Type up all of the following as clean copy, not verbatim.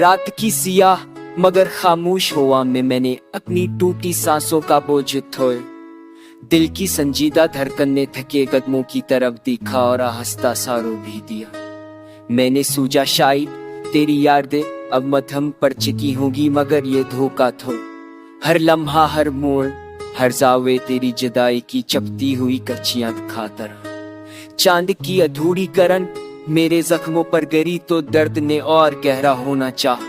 रात की सियाह मगर खामोश हवा में मैंने अपनी टूटी सांसों का बोझ उठाए। दिल की संजीदा धड़कन ने थके कदमों की तरफ देखा और आहिस्ता सा रो भी दिया। मैंने सूझा शायद तेरी यादें अब मध्यम पड़ चुकी होगी, मगर ये धोखा था। हर लम्हा, हर मोड़, हर जावे तेरी जुदाई की चपती हुई कच्चियां खातर। चांद की अधूरी किरण मेरे जख्मों पर गिरी तो दर्द ने और गहरा होना चाहा।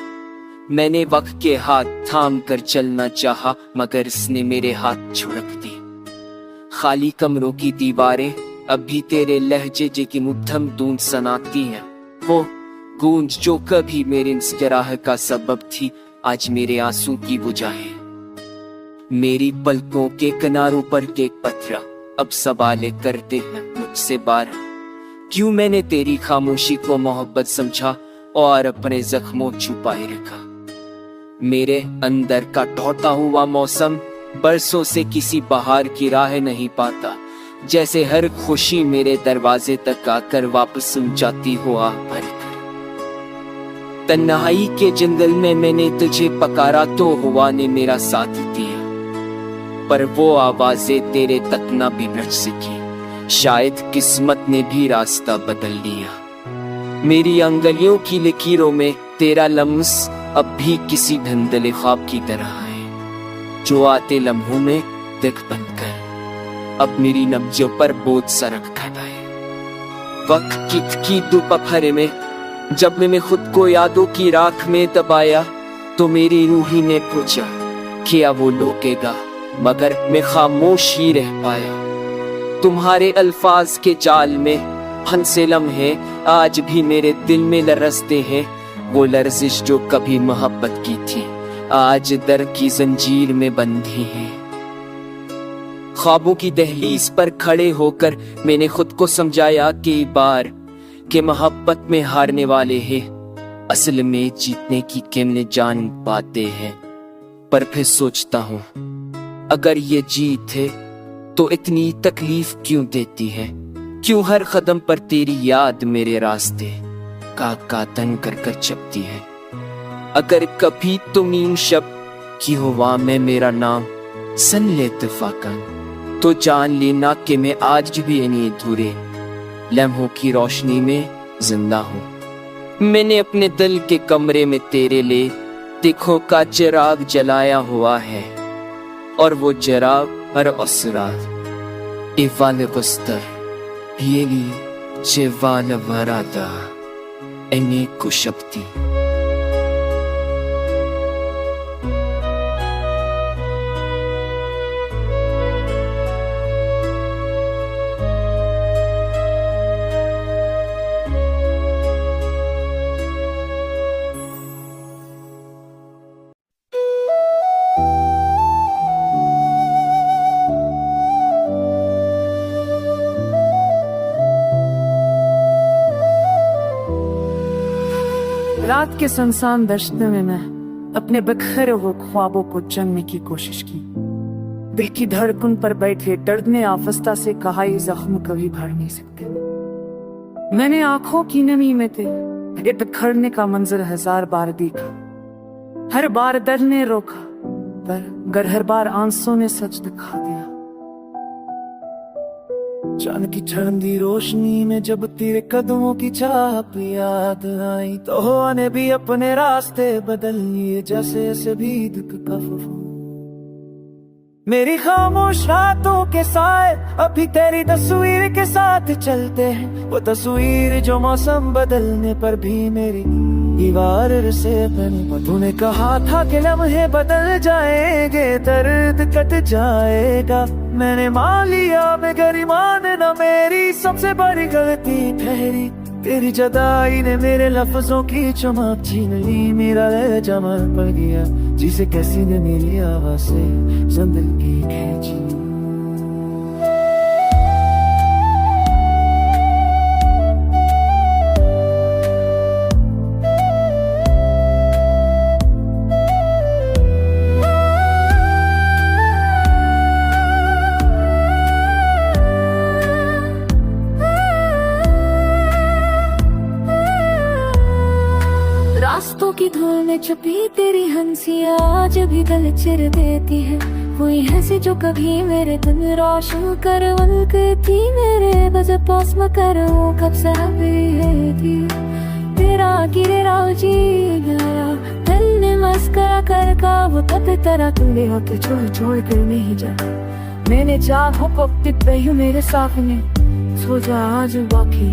मैंने वक्त के हाथ थाम कर चलना चाहा, मगर इसने मेरे हाथ छुड़क दिए। खाली कमरों की दीवारें अब भी तेरे लहजे की मुद्दम गूंज सुनाती हैं। वो गूंज जो कभी मेरे मुस्कुराहट का सबब थी, आज मेरे आंसू की वजह है। मेरी पलकों के किनारों पर के पत्थर अब सवाल करते हैं मुझसे बार, क्यों मैंने तेरी खामोशी को मोहब्बत समझा और अपने जख्मों छुपाए रखा। मेरे अंदर का टूटा हुआ मौसम बरसों से किसी बहार की राह नहीं पाता, जैसे हर खुशी मेरे दरवाजे तक आकर वापस सुन जाती हो आ भरकर। तन्हाई के जंगल में मैंने तुझे पकारा तो हुआ ने मेरा साथ दिया, पर वो आवाजें तेरे तक ना भी पहुंच सकी। शायद किस्मत ने भी रास्ता बदल लिया। मेरी अंगलियों की लकीरों में तेरा लम्स अब भी किसी धुंधले ख्वाब की तरह है, जो आते लम्हों में दिख बनकर अब मेरी नब्जों पर बोझ सा रखा है। वक्त की दोपहर में जब मैंने खुद को यादों की राख में दबाया, तो मेरी रूही ने पूछा क्या वो लोकेगा, मगर मैं खामोश ही रह पाया। तुम्हारे अल्फाज के जाल में हंसे लम्हे आज भी मेरे दिल में लरसते हैं। वो लर्जिश जो कभी मोहब्बत की थी, आज दर्द की जंजीर में बंधी है। ख्वाबों की दहलीज पर खड़े होकर मैंने खुद को समझाया कई बार कि मोहब्बत में हारने वाले हैं असल में जीतने की कीमत जान पाते हैं। पर फिर सोचता हूँ, अगर ये जीत है तो इतनी तकलीफ क्यों देती है? क्यों हर कदम पर तेरी याद मेरे रास्ते का तन कर कर चपती है? अगर कभी तुम इन शब्द की हवा में मेरा नाम सुन ले इत्तेफाकन, तो जान लेना कि मैं आज भी इन्हीं अधूरे लम्हों की रोशनी में जिंदा हूँ। मैंने अपने दिल के कमरे में तेरे लिए देखो का चिराग जलाया हुआ है, और वो चिराग हर असरात इवाल गुस्तर पियली चिवाल वरादा एने कुशक्ति। रात के सुनसान दश्त में मैं अपने बिखरे हुए ख्वाबों को जानने की कोशिश की। दिल की धड़कन पर बैठे दर्द ने आफस्ता से कहा, ये जख्म कभी भर नहीं सकते। मैंने आंखों की नमी में तेरे बिखरने का मंजर 1000 बार देखा। हर बार दर्द ने रोका, पर हर बार आंसू ने सच दिखा दिया। चांद की ठंडी रोशनी में जब तेरे कदमों की छाप याद आई, तो हवा ने भी अपने रास्ते बदल लिए, जैसे ऐसे भी दुख का फूफू। मेरी खामोश रातों के साए अभी तेरी तस्वीर के साथ चलते हैं, वो तस्वीर जो मौसम बदलने पर भी मेरी दीवार से बनी। तूने कहा था कि लम्हे बदल जाएंगे, दर्द कट जाएगा। मैंने मान लिया मगर ईमान न मेरी सबसे बड़ी गलती ठहरी। तेरी जुदाई ने मेरे लफ्जों की चमक छीन ली, मेरा लहजा मर पड़ गया जिसे किसी ने मेरी आवाज से जिंदगी खींची। रास्तों की धूल छुपी तेरी हंसियाँ आज भी गल चिर देती है। कोई हंसी जो कभी मेरे दिन रोशन कर वलकती मेरे बस पास में करो कब थी तेरा गिरे राजी गया दिल ने मस्करा कर का वो तब तरह तुमने होते छोड़ छोड़ कर नहीं जा। मैंने चाह हो पकड़ रही हूँ मेरे सामने सो जा आज बाकी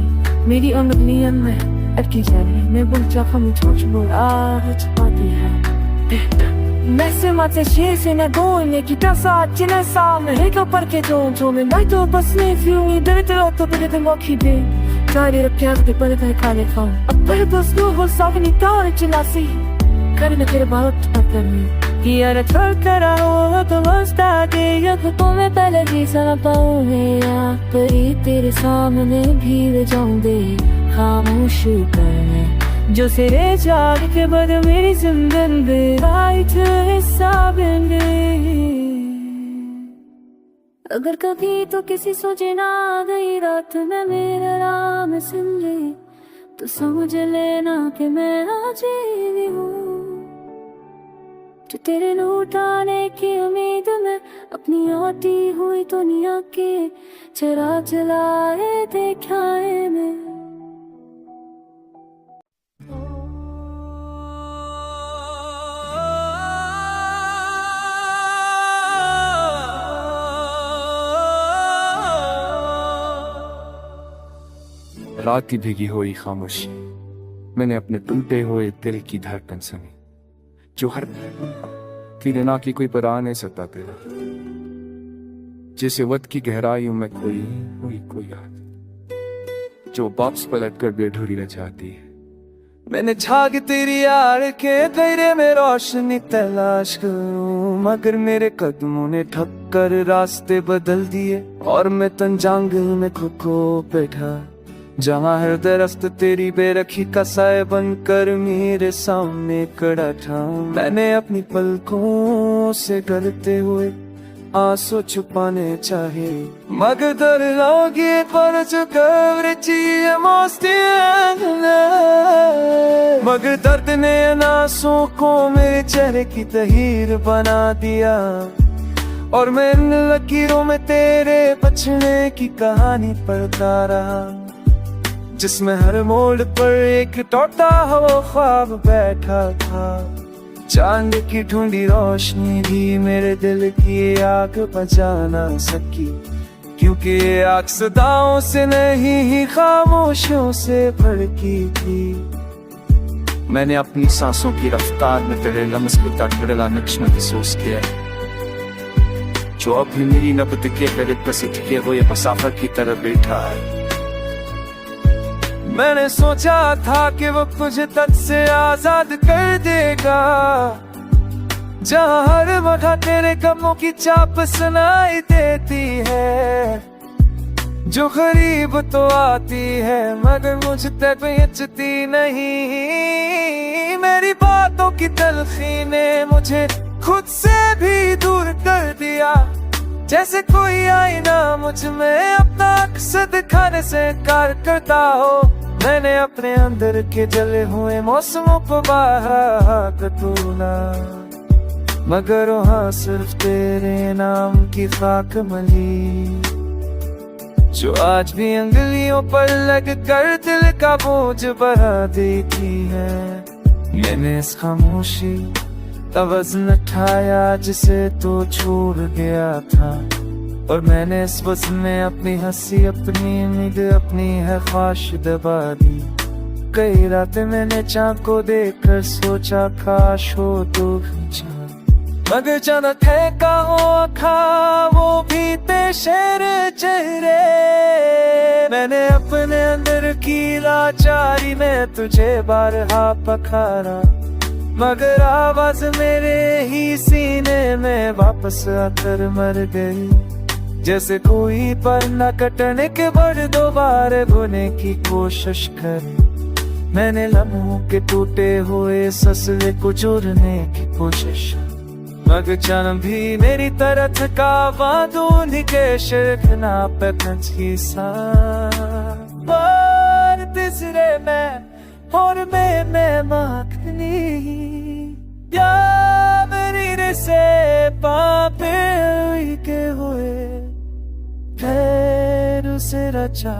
मेरी अंगलियां में अटकी जा रही मैं बुल चाह मुझे बोल आज पाती है Messi macie się na górnie kitasa cię sam Hego parkie to my daj to basne filmi daj to będę moki by Kari rapiazdy będę kanie to A będę znowu savni tare cię nasi Kari na tyle balot atlemi Kiara tolkara o to vostate Ya to come pele di sana paunera Pari tere samne bhi jaunde खामोश करने जो सिरे जाग के बाद मेरी जिंदगी barite हिस्सा बन गई। अगर कभी तो किसी सोचे ना गई रात में मेरा नाम सुन ले तो समझ लेना कि मैं आजीवी हूँ जो तेरे लौटाने की उम्मीद में अपनी आती हुई दुनिया के चरा चलाए देखा है मैं। रात की भीगी हुई खामोशी मैंने अपने टूटे हुए दिल की धड़कन सुनी जो हर तेरे ना की कोई पराह नहीं सकता तेरा जैसे वक्त की गहराइयों में कोई याद जो वापस पलट कर बेढूरी रह जाती है। मैंने झाग तेरी यार के तेरे में रोशनी तलाश करूं मगर मेरे कदमों ने ठक्कर रास्ते बदल दिए और मैं तंजांगल में खुद को बैठा जहाँ हर दरख्त तेरी बेरखी का साए बनकर मेरे सामने खड़ा था। मैंने अपनी पलकों से डरते हुए आंसू छुपाने चाहे मगर दर लोगे पर जो कवरेची मस्ती मगर दर्द ने आंसुओं को मेरे चेहरे की तहीर बना दिया और मैं इन लकीरों में तेरे बचने की कहानी पढ़ता रहा जिसमें हर मोड़ पर एक टूटा हुआ ख्वाब बैठा था। चांद की ढूंढी रोशनी भी मेरे दिल की आग बुझा ना सकी क्योंकि ये आग सदाओं से नहीं ही खामोशियों से भड़की थी। मैंने अपनी सांसों की रफ्तार में तेरे लम्स को तड़पड़ा नक्श महसूस किया जो अब भी मेरी नब्ज के करीब प्रसिद्ध किए हुए मुसाफिर की तरह बैठा है। मैंने सोचा था कि वो तुझे तक से आजाद कर देगा जहाँ हर वक्त तेरे कदमों की चाप सुनाई देती है जो गरीब तो आती है मगर मुझ तक बेचती नहीं। मेरी बातों की तलखी ने मुझे खुद से भी दूर कर दिया जैसे कोई आईना मुझ में अपना अक्स दिखाने से इनकार करता हो। मैंने अपने अंदर के जले हुए मौसमों को बाहर कतूना मगर वहाँ सिर्फ तेरे नाम की खाक मली जो आज भी अंगलियों पर लग कर दिल का बोझ बढ़ा देती है। मैंने इस खामोशी का वज़न उठाया जिसे तो छोड़ गया था और मैंने इस वज़न में अपनी हंसी अपनी उम्मीद अपनी है ख्वाहिश दबा दी। कई रातें मैंने चाँद को देखकर सोचा काश हो तो मगर जाना ठेका हो खा वो भी तेशेर चेहरे। मैंने अपने अंदर की लाचारी में तुझे बारहा पखारा मगर आवाज मेरे ही सीने में वापस आकर मर गई जैसे कोई पर न कटने के बाद दोबारा बुने की कोशिश करे। मैंने लम्हों के टूटे हुए ससले को जोड़ने की कोशिश मगर जन्म भी मेरी तरह थका बांधूनी के शिरकना पे की सा तीसरे में और मैं माखनी यावरी से पापे के हुए ठहर से रचा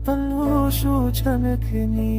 पलूशु छनकनी